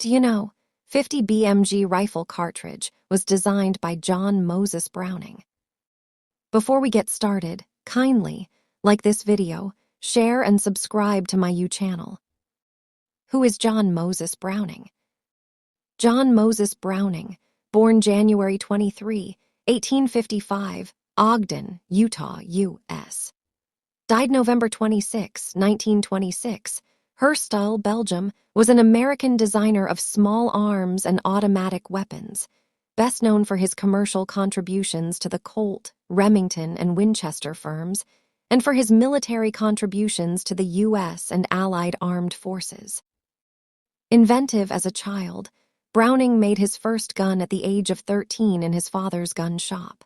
Do you know, 50 BMG Rifle cartridge was designed by John Moses Browning. Before we get started, kindly like this video, share and subscribe to my YouTube channel. Who is John Moses Browning? John Moses Browning, born January 23, 1855, Ogden, Utah, U.S. Died November 26, 1926, Herstal, Belgium, was an American designer of small arms and automatic weapons, best known for his commercial contributions to the Colt, Remington, and Winchester firms, and for his military contributions to the U.S. and Allied armed forces. Inventive as a child, Browning made his first gun at the age of 13 in his father's gun shop.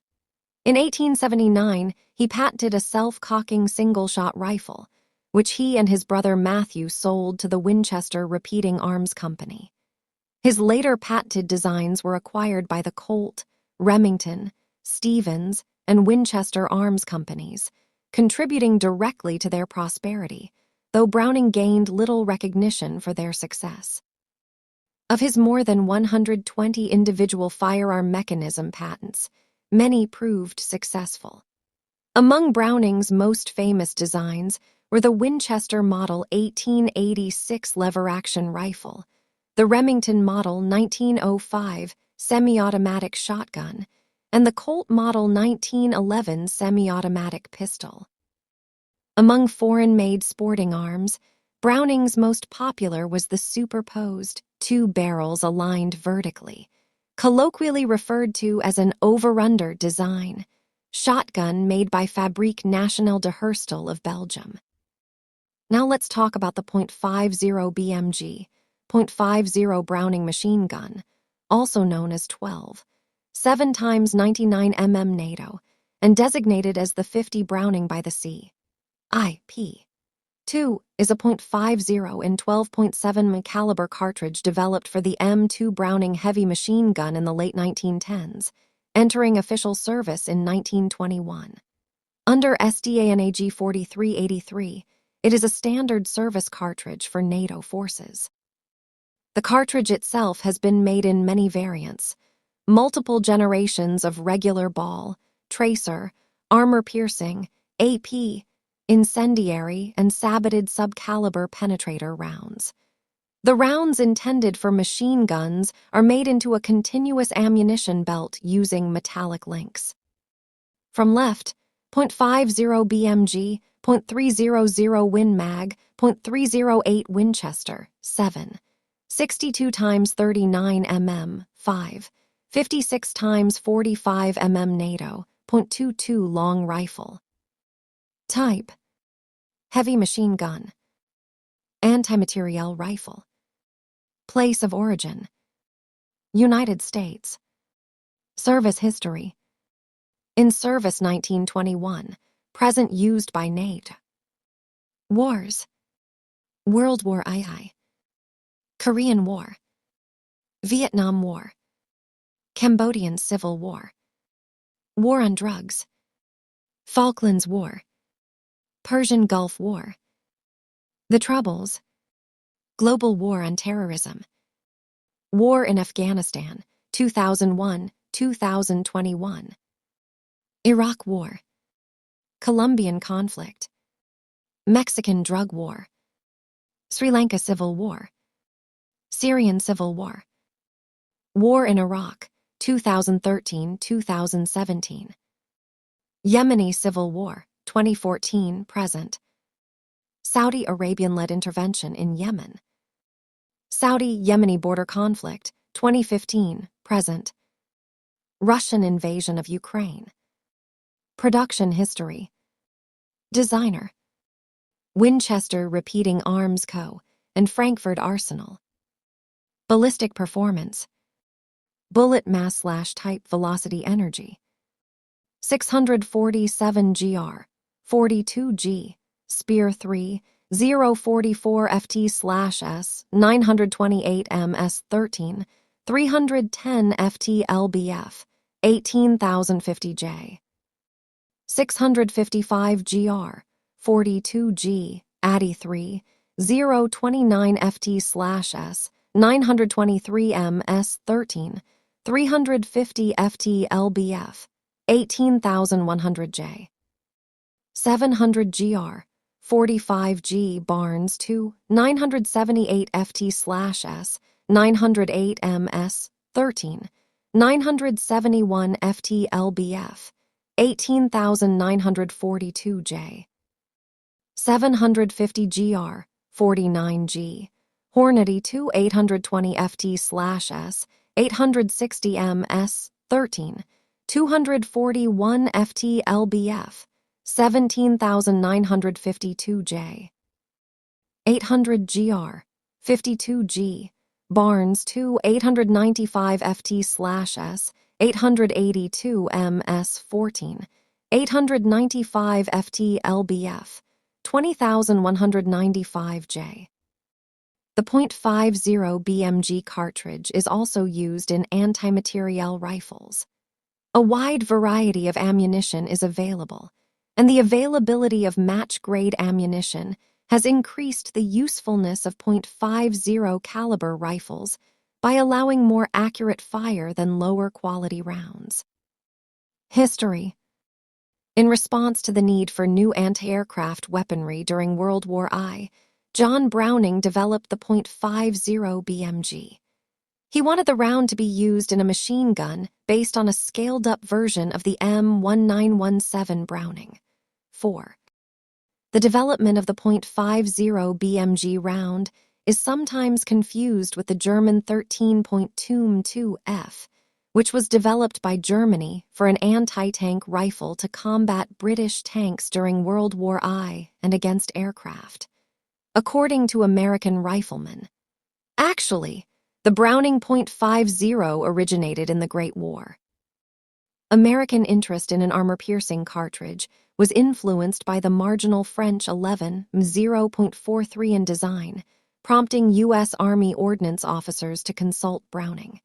In 1879, he patented a self-cocking single-shot rifle, which he and his brother Matthew sold to the Winchester Repeating Arms Company. His later patented designs were acquired by the Colt, Remington, Stevens, and Winchester Arms Companies, contributing directly to their prosperity, though Browning gained little recognition for their success. Of his more than 120 individual firearm mechanism patents, many proved successful. Among Browning's most famous designs were the Winchester Model 1886 lever-action rifle, the Remington Model 1905 semi-automatic shotgun, and the Colt Model 1911 semi-automatic pistol. Among foreign-made sporting arms, Browning's most popular was the superposed, two barrels aligned vertically, colloquially referred to as an over-under design, shotgun made by Fabrique Nationale de Herstal of Belgium. Now let's talk about the .50 BMG, .50 Browning machine gun, also known as 12, 7x99 mm NATO, and designated as the 50 Browning by the Sea. IP. 2 is a .50 in 12.7 caliber cartridge developed for the M2 Browning heavy machine gun in the late 1910s, entering official service in 1921. Under SDANAG 4383, it is a standard service cartridge for NATO forces. The cartridge itself has been made in many variants, multiple generations of regular ball, tracer, armor-piercing, AP, incendiary, and saboted subcaliber penetrator rounds. The rounds intended for machine guns are made into a continuous ammunition belt using metallic links. From left, .50 BMG, .300 Win Mag, .308 Winchester, 7, 62x39 mm, 5, 56x45 mm NATO, .22 long rifle. Type: heavy machine gun. Anti-materiel rifle. Place of origin: United States. Service history: in service 1921, present used by NATO. Wars: World War II, Korean War, Vietnam War, Cambodian Civil War, War on Drugs, Falklands War, Persian Gulf War, The Troubles, Global War on Terrorism, War in Afghanistan, 2001-2021, Iraq War, Colombian Conflict, Mexican Drug War, Sri Lanka Civil War, Syrian Civil War, War in Iraq, 2013-2017, Yemeni Civil War, 2014, present, Saudi Arabian-led intervention in Yemen, Saudi-Yemeni border conflict, 2015, present, Russian invasion of Ukraine. Production history. Designer: Winchester Repeating Arms Co. and Frankfurt Arsenal. Ballistic performance: bullet mass/type velocity energy. 647 GR, 42G, Spear 3, 044 FT/S, 928 MS-13, 310 FT LBF, 18,050 J. 655 GR, 42G, ADI 3, 029 FT/S, 923 ms-13, 350 ft lbf, 18,100 j. 700 gr, 45 g Barnes 2, 978 ft/s, 908 ms-13, 971 ft lbf, 18,942 j. 750 gr, 49 g, Hornady 2, 820 ft/s, 860 ms-13, 241 ft lbf, 17,952 j. 800 gr, 52 g, Barnes 2, 895 ft/s, 882 ms-14, 895 ft lbf, 20,195 j. The .50 BMG cartridge is also used in anti-materiel rifles. A wide variety of ammunition is available, and the availability of match-grade ammunition has increased the usefulness of .50 caliber rifles by allowing more accurate fire than lower-quality rounds. History. In response to the need for new anti-aircraft weaponry during World War I, John Browning developed the .50 BMG. He wanted the round to be used in a machine gun based on a scaled-up version of the M1917 Browning. 4. The development of the .50 BMG round is sometimes confused with the German 13.22F, which was developed by Germany for an anti-tank rifle to combat British tanks during World War I and against aircraft. According to American riflemen, actually, the Browning .50 originated in the Great War. American interest in an armor-piercing cartridge was influenced by the marginal French 11 0.43 in design, prompting U.S. Army ordnance officers to consult Browning.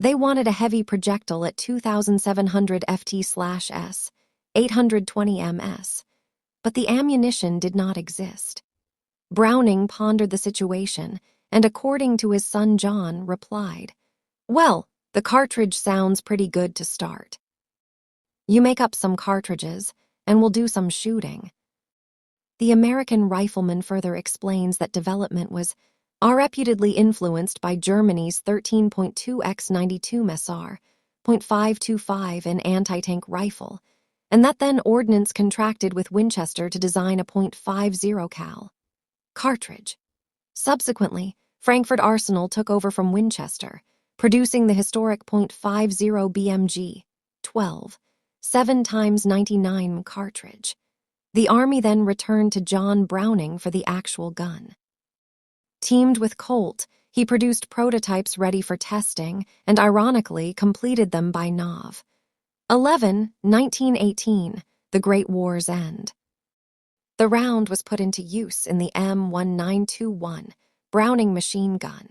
They wanted a heavy projectile at 2,700 ft/s, 820 ms, but the ammunition did not exist. Browning pondered the situation and, according to his son John, replied, "Well, the cartridge sounds pretty good to start. You make up some cartridges, and we'll do some shooting." The American rifleman further explains that development was reputedly influenced by Germany's 13.2x92 Messar, .525 an anti-tank rifle, and that then ordnance contracted with Winchester to design a .50 cal cartridge. Subsequently, Frankfurt Arsenal took over from Winchester, producing the historic .50 BMG 12 7x99 cartridge. The Army then returned to John Browning for the actual gun. Teamed with Colt, he produced prototypes ready for testing and, ironically, completed them by Nov. 11, 1918, the Great War's end. The round was put into use in the M1921 Browning machine gun.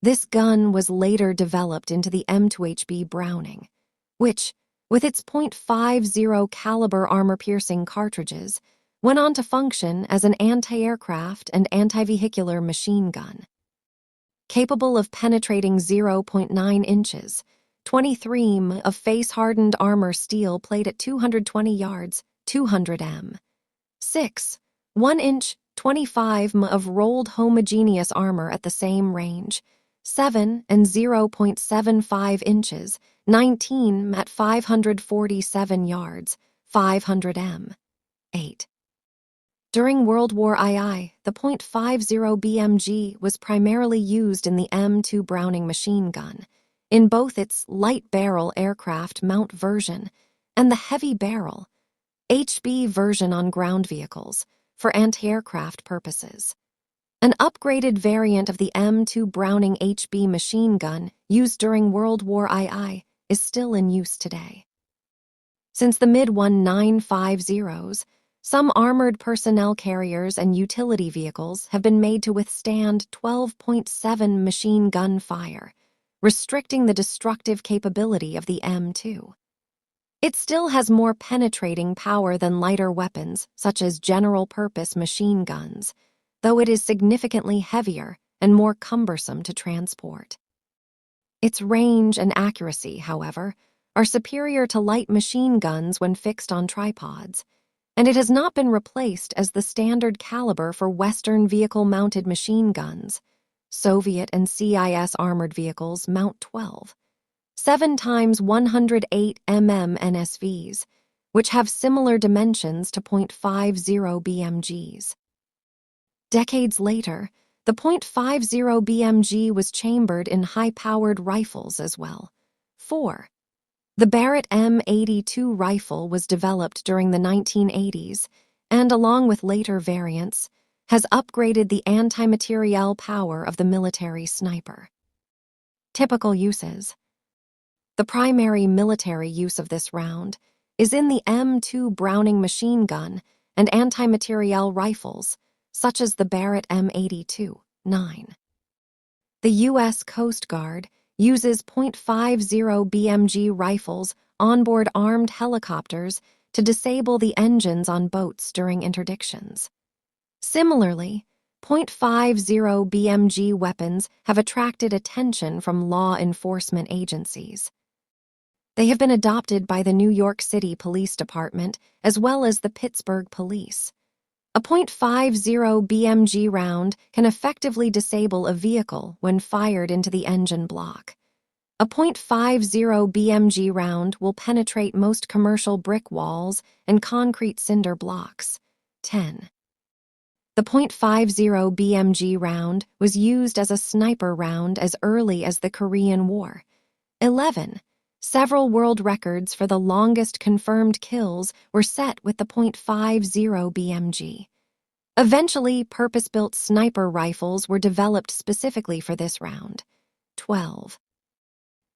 This gun was later developed into the M2HB Browning, which, with its .50 caliber armor-piercing cartridges, went on to function as an anti-aircraft and anti-vehicular machine gun. Capable of penetrating 0.9 inches, 23 mm of face-hardened armor steel plate at 220 yards, 200 m. 6. 1 inch, 25 mm of rolled homogeneous armor at the same range, 7 and 0.75 inches, 19 mm at 547 yards, 500 m. 8. During World War II, the .50 BMG was primarily used in the M2 Browning machine gun, in both its light barrel aircraft mount version and the heavy barrel HB version on ground vehicles for anti-aircraft purposes. An upgraded variant of the M2 Browning HB machine gun used during World War II is still in use today. Since the mid-1950s, some armored personnel carriers and utility vehicles have been made to withstand 12.7 machine gun fire, restricting the destructive capability of the M2. It still has more penetrating power than lighter weapons, such as general-purpose machine guns, though it is significantly heavier and more cumbersome to transport. Its range and accuracy, however, are superior to light machine guns when fixed on tripods, and it has not been replaced as the standard caliber for Western vehicle-mounted machine guns. Soviet and CIS armored vehicles mount 12, 7 times 108 mm NSVs, which have similar dimensions to .50 BMGs. Decades later, the .50 BMG was chambered in high-powered rifles as well. 4. The Barrett M82 rifle was developed during the 1980s and, along with later variants, has upgraded the anti-materiel power of the military sniper. Typical uses. The primary military use of this round is in the M2 Browning machine gun and anti-materiel rifles, such as the Barrett M82-9. The U.S. Coast Guard uses .50 BMG rifles onboard armed helicopters to disable the engines on boats during interdictions. Similarly, .50 BMG weapons have attracted attention from law enforcement agencies. They have been adopted by the New York City Police Department as well as the Pittsburgh Police. A .50 BMG round can effectively disable a vehicle when fired into the engine block. A .50 BMG round will penetrate most commercial brick walls and concrete cinder blocks. 10. The .50 BMG round was used as a sniper round as early as the Korean War. 11. Several world records for the longest confirmed kills were set with the .50 BMG. Eventually, purpose-built sniper rifles were developed specifically for this round. 12.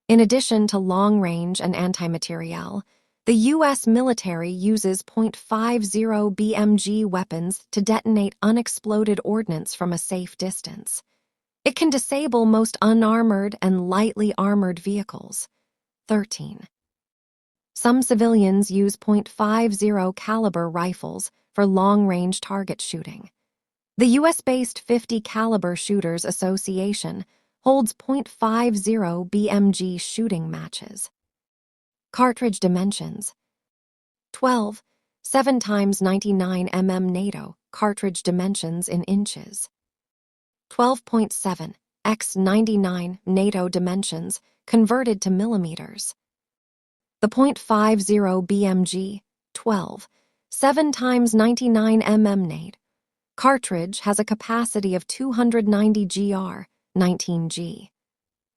In addition to long-range and anti-materiel, the U.S. military uses .50 BMG weapons to detonate unexploded ordnance from a safe distance. It can disable most unarmored and lightly armored vehicles. 13. Some civilians use .50 caliber rifles for long-range target shooting. The U.S.-based 50 Caliber Shooters Association holds .50 BMG shooting matches. Cartridge dimensions. 12, 7 times 99 mm NATO cartridge dimensions in inches. 12.7 x 99 NATO dimensions converted to millimeters. The .50 BMG 12, 7 times 99 mm NATO cartridge has a capacity of 290 gr, 19G.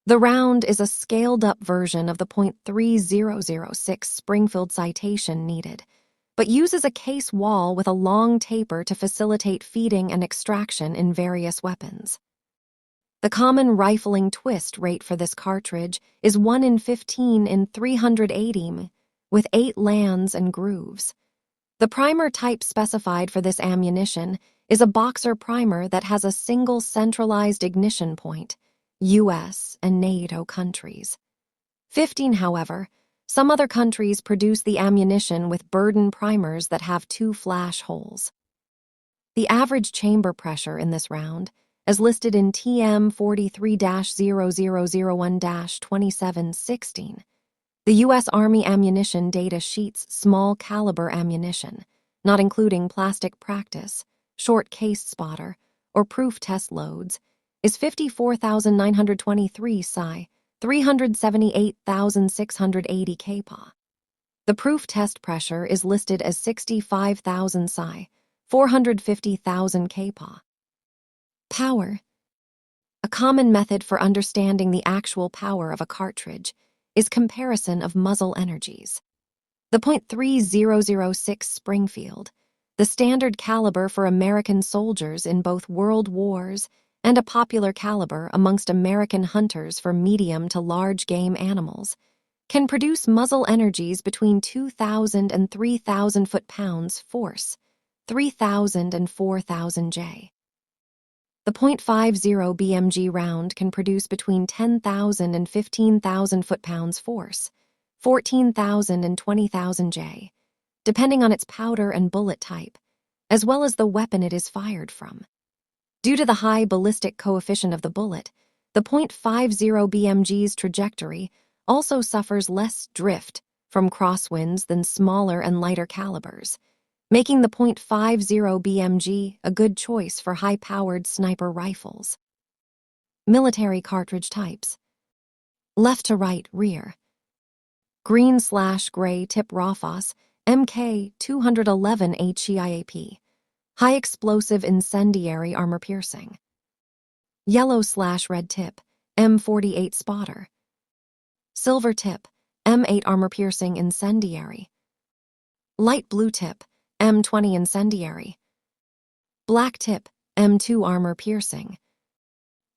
The round is a scaled-up version of the .3006 Springfield citation needed, but uses a case wall with a long taper to facilitate feeding and extraction in various weapons. The common rifling twist rate for this cartridge is 1 in 15 in 380 mm, with 8 lands and grooves. The primer type specified for this ammunition is a boxer primer that has a single centralized ignition point, U.S. and NATO countries. 15, however, some other countries produce the ammunition with burden primers that have 2 flash holes. The average chamber pressure in this round, as listed in TM 43-0001-2716, the U.S. Army ammunition data sheet's small caliber ammunition, not including plastic practice, short case spotter, or proof test loads, is 54,923 psi, 378,680 kPa. The proof test pressure is listed as 65,000 psi, 450,000 kPa. Power. A common method for understanding the actual power of a cartridge is comparison of muzzle energies. The .3006 Springfield, the standard caliber for American soldiers in both world wars and a popular caliber amongst American hunters for medium to large game animals, can produce muzzle energies between 2,000 and 3,000 foot-pounds force, 3,000 and 4,000 J. The .50 BMG round can produce between 10,000 and 15,000 foot-pounds force, 14,000 and 20,000 J, depending on its powder and bullet type, as well as the weapon it is fired from. Due to the high ballistic coefficient of the bullet, the .50 BMG's trajectory also suffers less drift from crosswinds than smaller and lighter calibers, making the .50 BMG a good choice for high-powered sniper rifles. Military cartridge types. Left to right, rear. Green/gray tip Raufoss MK 211 HEIAP. High explosive incendiary armor piercing. Yellow/red tip M48 spotter. Silver tip M8 armor piercing incendiary. Light blue tip M20 incendiary. Black tip M2 armor piercing.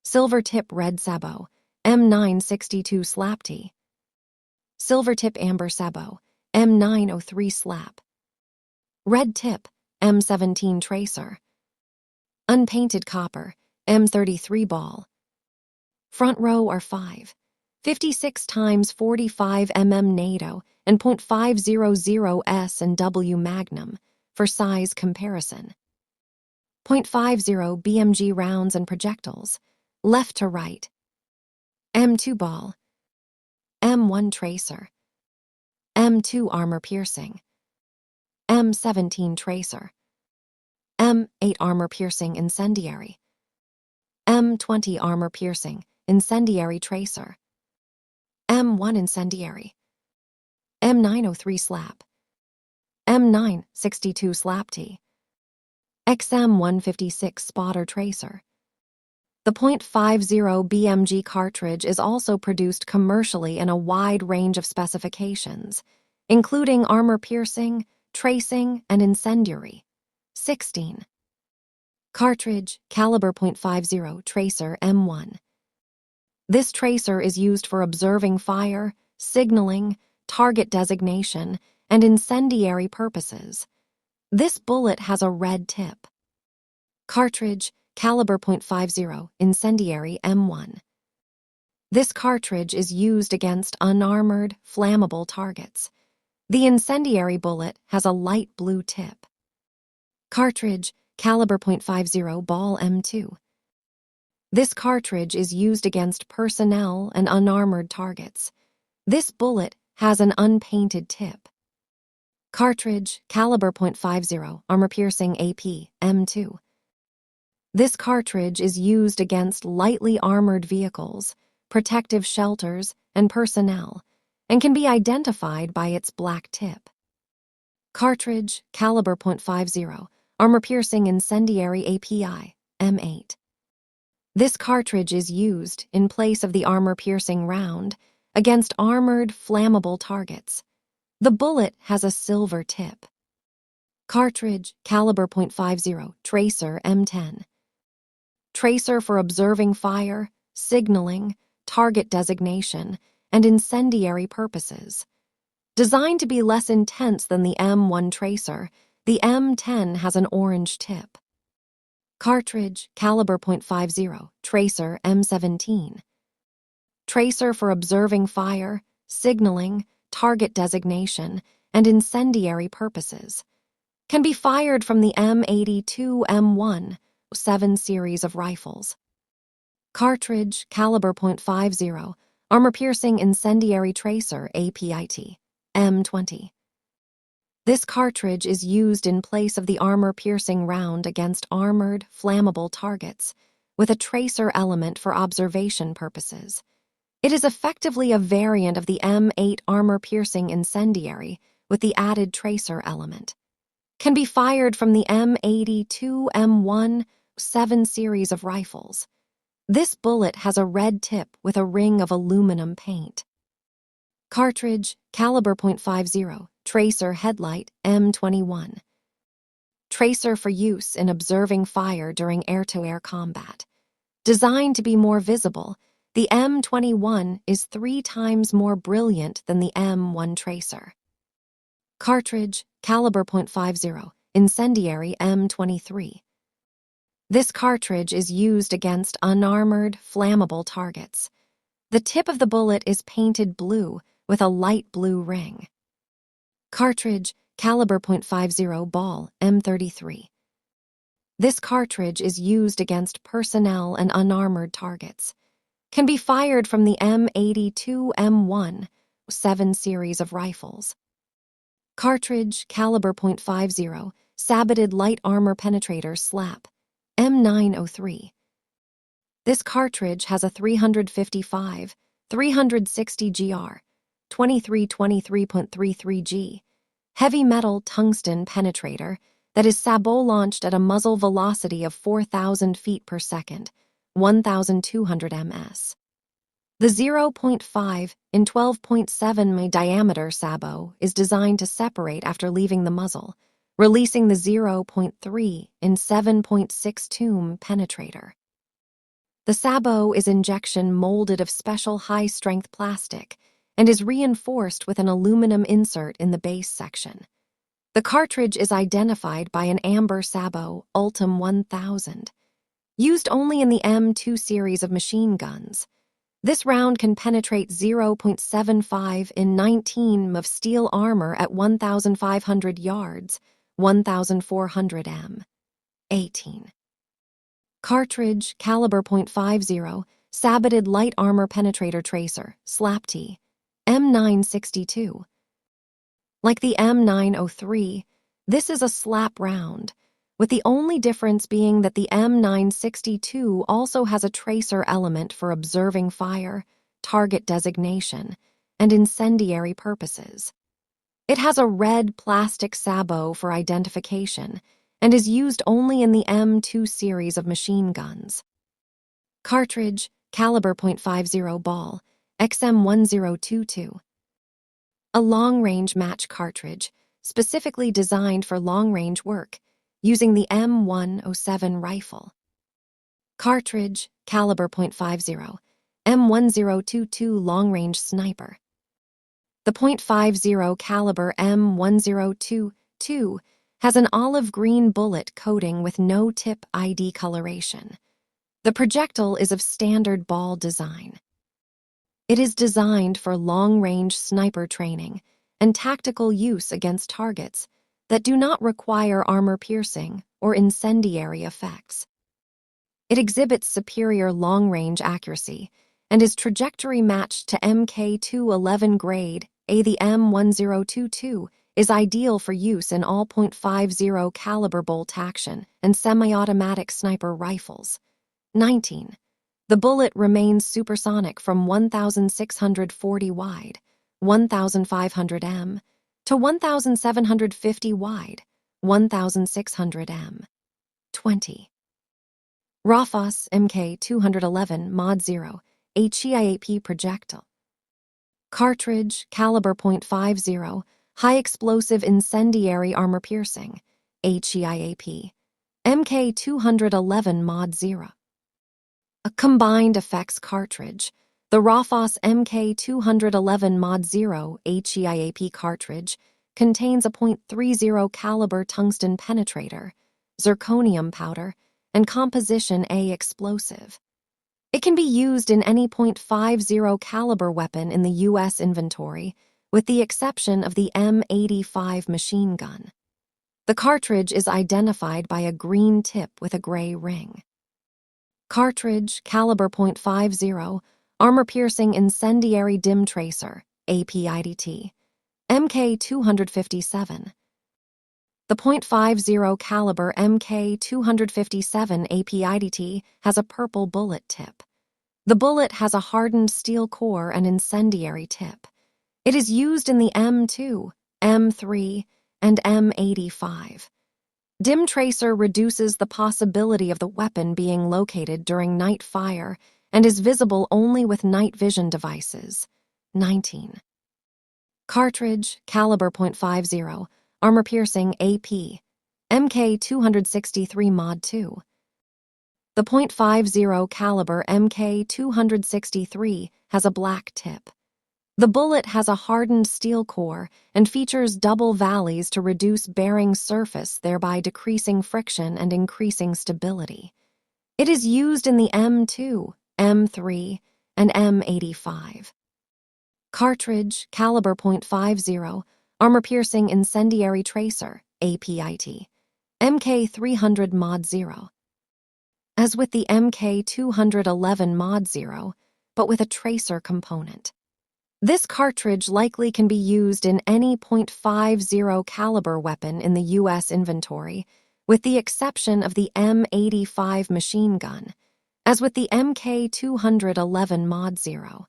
Silver tip red sabot M962 slap T. Silver tip amber sabot M903 slap. Red tip M17 tracer. Unpainted copper M33 ball. Front row are 5, 56 x 45 mm NATO and .500 S and W Magnum for size comparison. .50 BMG rounds and projectiles, left to right. M2 ball. M1 tracer. M2 armor piercing. M17 tracer. M8 armor piercing incendiary. M20 armor piercing incendiary tracer. M1 incendiary. M903 slap. M962 slap T. XM156 spotter tracer. The .50 BMG cartridge is also produced commercially in a wide range of specifications, including armor piercing, tracing, and incendiary. 16. Cartridge, caliber .50 tracer M1. This tracer is used for observing fire, signaling, target designation, and incendiary purposes. This bullet has a red tip. Cartridge, caliber .50 incendiary M1. This cartridge is used against unarmored, flammable targets. The incendiary bullet has a light blue tip. Cartridge, caliber .50 ball M2. This cartridge is used against personnel and unarmored targets. This bullet has an unpainted tip. Cartridge, caliber .50 armor-piercing AP M2. This cartridge is used against lightly armored vehicles, protective shelters, and personnel, and can be identified by its black tip. Cartridge, caliber .50 armor-piercing incendiary API M8. This cartridge is used in place of the armor-piercing round against armored, flammable targets. The bullet has a silver tip. Cartridge, caliber .50 tracer M10. Tracer for observing fire, signaling, target designation, and incendiary purposes. Designed to be less intense than the M1 tracer, the M10 has an orange tip. Cartridge, caliber .50 tracer M17. Tracer for observing fire, signaling, target designation, and incendiary purposes. Can be fired from the M82 M1 7 series of rifles. Cartridge, caliber .50 armor-piercing incendiary tracer APIT M20. This cartridge is used in place of the armor-piercing round against armored, flammable targets, with a tracer element for observation purposes. It is effectively a variant of the M8 armor-piercing incendiary with the added tracer element. Can be fired from the M82 M1 7 series of rifles. This bullet has a red tip with a ring of aluminum paint. Cartridge, caliber .50 tracer headlight M21. Tracer for use in observing fire during air-to-air combat. Designed to be more visible, the M21 is 3 times more brilliant than the M1 tracer. Cartridge, caliber .50 incendiary M23. This cartridge is used against unarmored, flammable targets. The tip of the bullet is painted blue with a light blue ring. Cartridge, caliber .50 ball M33. This cartridge is used against personnel and unarmored targets. Can be fired from the M82 M1 7 series of rifles. Cartridge, caliber .50, saboted light armor penetrator SLAP, M903. This cartridge has a 355, 360 GR, 2323.33 G, heavy metal tungsten penetrator that is sabot-launched at a muzzle velocity of 4,000 feet per second, 1,200 ms. The 0.5 in 12.7 mm diameter sabot is designed to separate after leaving the muzzle, releasing the 0.3 in 7.62 mm penetrator. The sabot is injection molded of special high-strength plastic and is reinforced with an aluminum insert in the base section. The cartridge is identified by an amber sabot Ultim 1000, used only in the M2 series of machine guns. This round can penetrate 0.75 in 19 mm of steel armor at 1,500 yards, 1,400 m. 18. Cartridge, caliber .50, saboted light armor penetrator tracer, SLAP-T, M962. Like the M903, this is a SLAP round, with the only difference being that the M962 also has a tracer element for observing fire, target designation, and incendiary purposes. It has a red plastic sabot for identification and is used only in the M2 series of machine guns. Cartridge, caliber .50 ball, XM1022. A long-range match cartridge, specifically designed for long-range work, using the M107 rifle. Cartridge, caliber .50, M1022 long-range sniper. The .50 caliber M1022 has an olive green bullet coating with no tip ID coloration. The projectile is of standard ball design. It is designed for long-range sniper training and tactical use against targets that do not require armor-piercing or incendiary effects. It exhibits superior long-range accuracy and is trajectory-matched to Mk211 grade. The M1022 is ideal for use in all .50 caliber bolt action and semi-automatic sniper rifles. 19. The bullet remains supersonic from 1,640 wide, 1,500 m, to 1,750 wide, 1,600 m. 20. Rafos Mk211 Mod 0 HEIAP projectile. Cartridge, caliber .50, high explosive incendiary armor piercing, HEIAP. Mk211 Mod 0. A combined effects cartridge, the Rafos Mk211 Mod 0 HEIAP cartridge contains a .30 caliber tungsten penetrator, zirconium powder, and composition A explosive. It can be used in any .50 caliber weapon in the U.S. inventory, with the exception of the M85 machine gun. The cartridge is identified by a green tip with a gray ring. Cartridge, caliber .50, armor-piercing incendiary dim tracer, APIDT, Mk257. The .50 caliber Mk257 APIDT has a purple bullet tip. The bullet has a hardened steel core and incendiary tip. It is used in the M2, M3, and M85. Dim tracer reduces the possibility of the weapon being located during night fire and is visible only with night vision devices. 19. Cartridge, caliber .50, armor-piercing AP, Mk263 Mod 2. The .50 caliber Mk263 has a black tip. The bullet has a hardened steel core and features double valleys to reduce bearing surface, thereby decreasing friction and increasing stability. It is used in the M2, M3, and M85. Cartridge, caliber .50, armor-piercing incendiary tracer, APIT, MK300 Mod 0. As with the MK211 Mod 0, but with a tracer component. This cartridge likely can be used in any .50 caliber weapon in the U.S. inventory, with the exception of the M85 machine gun, as with the MK211 Mod 0.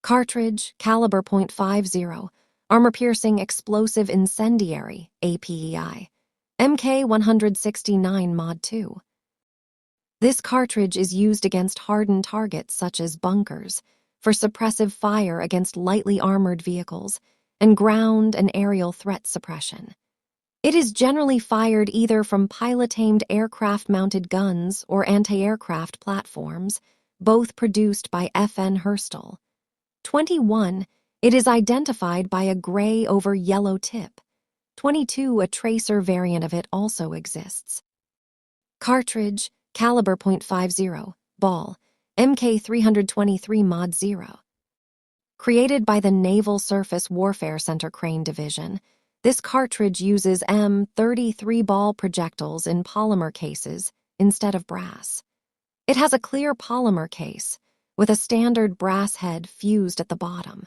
Cartridge, caliber .50, armor-piercing explosive incendiary, APEI, MK169 Mod 2. This cartridge is used against hardened targets such as bunkers, for suppressive fire against lightly armored vehicles, and ground and aerial threat suppression. It is generally fired either from pilot-aimed aircraft-mounted guns or anti-aircraft platforms, both produced by FN Herstal. 21. It is identified by a gray over yellow tip. 22. A tracer variant of it also exists. Cartridge, caliber .50, ball, MK323 Mod 0. Created by the Naval Surface Warfare Center Crane Division, this cartridge uses M33 ball projectiles in polymer cases instead of brass. It has a clear polymer case, with a standard brass head fused at the bottom.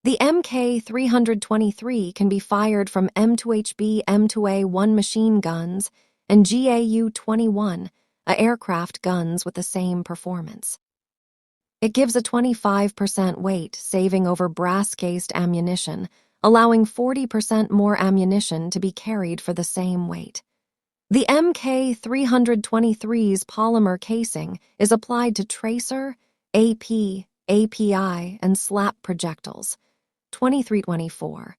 The MK323 can be fired from M2HB M2A1 machine guns and GAU-21, aircraft guns with the same performance. It gives a 25% weight saving over brass-cased ammunition, allowing 40% more ammunition to be carried for the same weight. The MK323's polymer casing is applied to tracer, AP, API, and SLAP projectiles. 2324.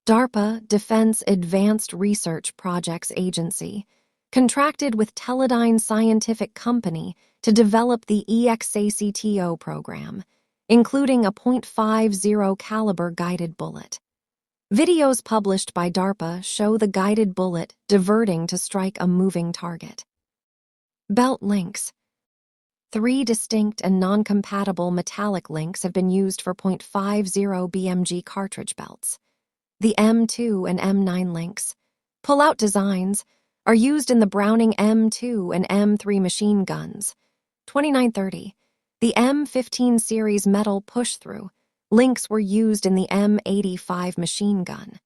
DARPA, Defense Advanced Research Projects Agency, contracted with Teledyne Scientific Company to develop the EXACTO program, including a .50 caliber guided bullet. Videos published by DARPA show the guided bullet diverting to strike a moving target. Belt links. 3 distinct and non-compatible metallic links have been used for .50 BMG cartridge belts. The M2 and M9 links, pull-out designs, are used in the Browning M2 and M3 machine guns. 2930. The M15 series metal push-through links were used in the M85 machine gun.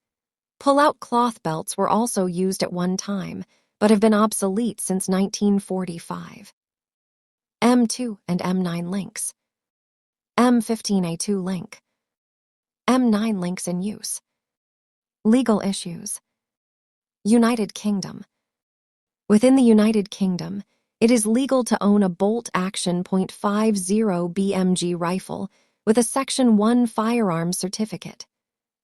Pull-out cloth belts were also used at one time, but have been obsolete since 1945. M2 and M9 links. M15A2 link. M9 links in use. Legal issues. United Kingdom. Within the United Kingdom, it is legal to own a bolt-action .50 BMG rifle with a Section 1 firearms certificate.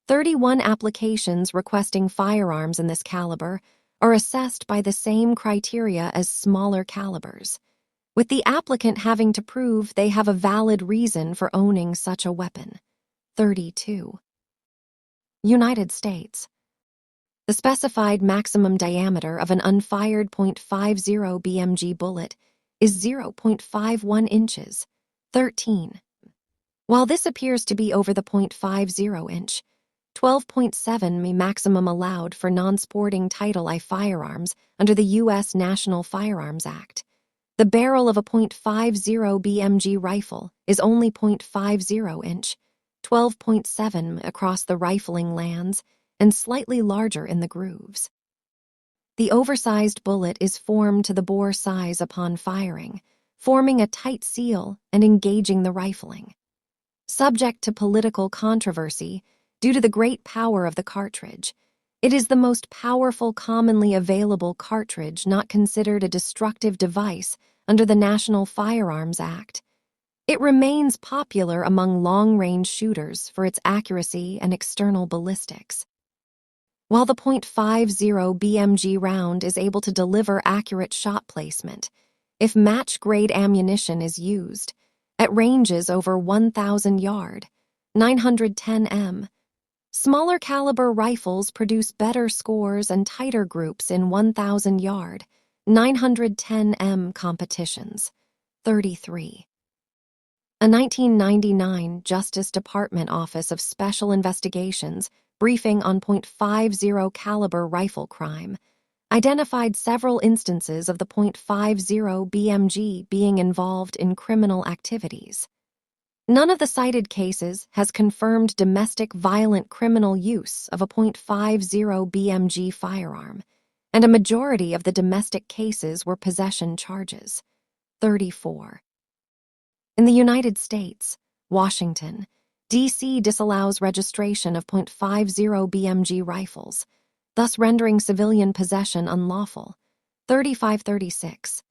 31 applications requesting firearms in this caliber are assessed by the same criteria as smaller calibers, with the applicant having to prove they have a valid reason for owning such a weapon. 32. United States. The specified maximum diameter of an unfired .50 BMG bullet is 0.51 inches. 13. While this appears to be over the .50 inch, 12.7 maximum allowed for non-sporting Title I firearms under the U.S. National Firearms Act. The barrel of a .50 BMG rifle is only .50 inch, 12.7 across the rifling lands, and slightly larger in the grooves. The oversized bullet is formed to the bore size upon firing, forming a tight seal and engaging the rifling. Subject to political controversy due to the great power of the cartridge, it is the most powerful commonly available cartridge not considered a destructive device under the National Firearms Act. It remains popular among long-range shooters for its accuracy and external ballistics. While the .50 BMG round is able to deliver accurate shot placement, if match-grade ammunition is used, at ranges over 1,000 yard, 910 m, smaller caliber rifles produce better scores and tighter groups in 1,000 yard, 910 m competitions. 33. A 1999 Justice Department Office of Special Investigations briefing on .50 caliber rifle crime identified several instances of the .50 BMG being involved in criminal activities. None of the cited cases has confirmed domestic violent criminal use of a .50 BMG firearm, and a majority of the domestic cases were possession charges. 34. In the United States, Washington, D.C. disallows registration of .50 BMG rifles, thus rendering civilian possession unlawful. 3536.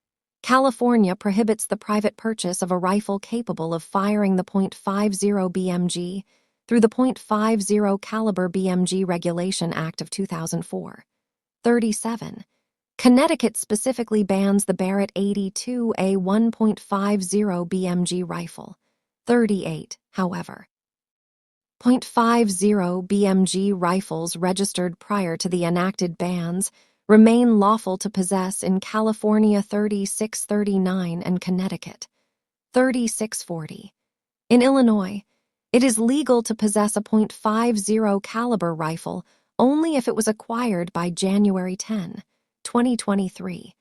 California prohibits the private purchase of a rifle capable of firing the .50 BMG through the .50 caliber BMG Regulation Act of 2004. 37. Connecticut specifically bans the Barrett 82A 1.50 BMG rifle. 38, however. .50 BMG rifles registered prior to the enacted bans remain lawful to possess in California 3639 and Connecticut 3640. In Illinois, it is legal to possess a .50 caliber rifle only if it was acquired by January 10, 2023,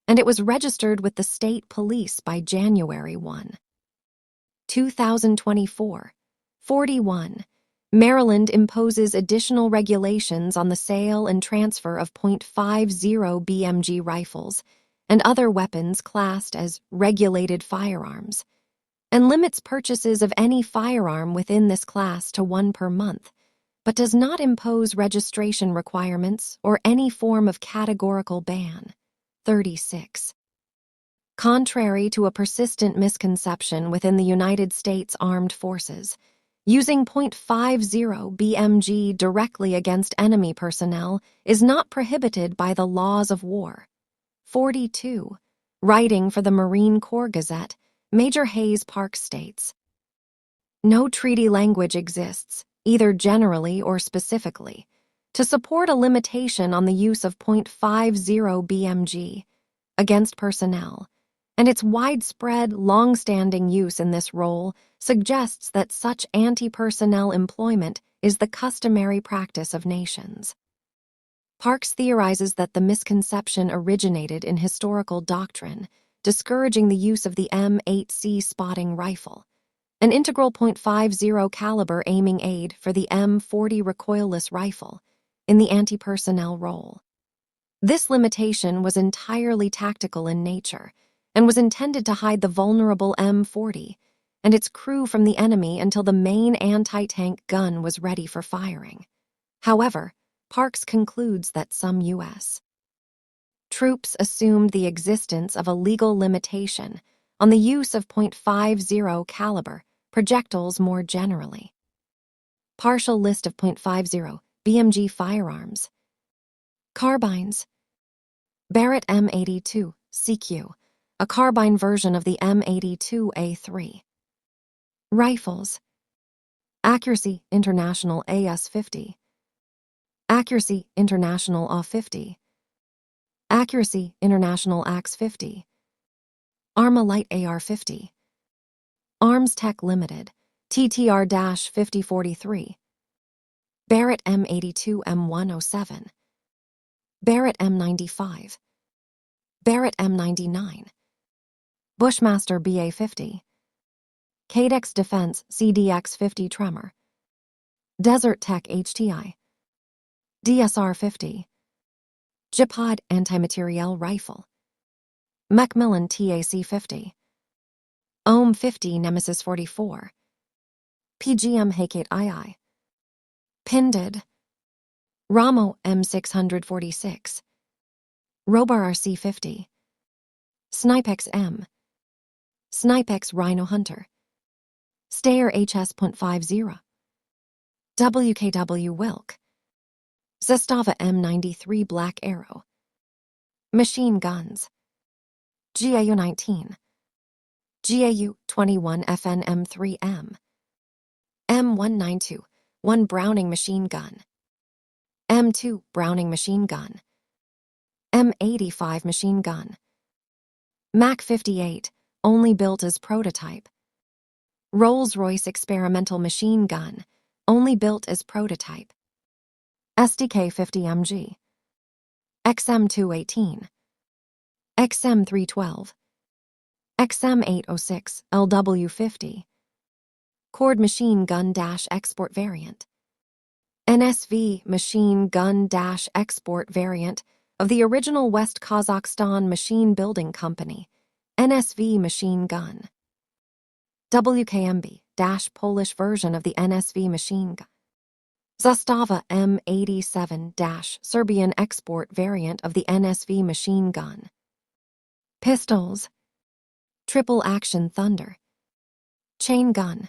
and it was registered with the state police by January 1, 2024. 41. Maryland imposes additional regulations on the sale and transfer of .50 BMG rifles and other weapons classed as regulated firearms, and limits purchases of any firearm within this class to one per month, but does not impose registration requirements or any form of categorical ban. 36. Contrary to a persistent misconception within the United States Armed Forces, using .50 BMG directly against enemy personnel is not prohibited by the laws of war. 42. Writing for the Marine Corps Gazette, Major Hayes Park states, "No treaty language exists, either generally or specifically, to support a limitation on the use of .50 BMG against personnel, and its widespread, long-standing use in this role suggests that such anti-personnel employment is the customary practice of nations." Parks theorizes that the misconception originated in historical doctrine, discouraging the use of the M8C spotting rifle, an integral .50 caliber aiming aid for the M40 recoilless rifle, in the anti-personnel role. This limitation was entirely tactical in nature, and was intended to hide the vulnerable M40 and its crew from the enemy until the main anti-tank gun was ready for firing. However, Parks concludes that some U.S. troops assumed the existence of a legal limitation on the use of .50 caliber projectiles more generally. Partial list of .50 BMG firearms. Carbines. Barrett M82 CQ, a carbine version of the M82A3. Rifles. Accuracy International AS50. Accuracy International AW50. Accuracy International AX50. Arma Light AR50. Arms Tech Limited, TTR-5043. Barrett M82 M107. Barrett M95. Barrett M99. Bushmaster BA50. Cadex Defense CDX50 Tremor. Desert Tech HTI. DSR-50. Jihad Anti-Materiel Rifle. Macmillan TAC-50. Ohm 50 Nemesis 44. PGM Hakate II. Pindid. Ramo M646. Robar RC-50. Snipex M. Snipex Rhino Hunter. Steyr HS.50. WKW Wilk. Zastava M93 Black Arrow. Machine guns. GAU-19. GAU-21 FN M3M. M192, 1 Browning machine gun. M2 Browning machine gun. M85 machine gun. Mac 58, only built as prototype. Rolls-Royce experimental machine gun, only built as prototype. SDK 50 MG. XM218, XM312, XM806 LW50, Cord Machine Gun-Export Variant, NSV Machine Gun-Export Variant of the original West Kazakhstan Machine Building Company, NSV Machine Gun, WKMB-Polish version of the NSV Machine Gun, Zastava M87-Serbian export variant of the NSV Machine Gun, Pistols, Triple Action Thunder, Chain Gun,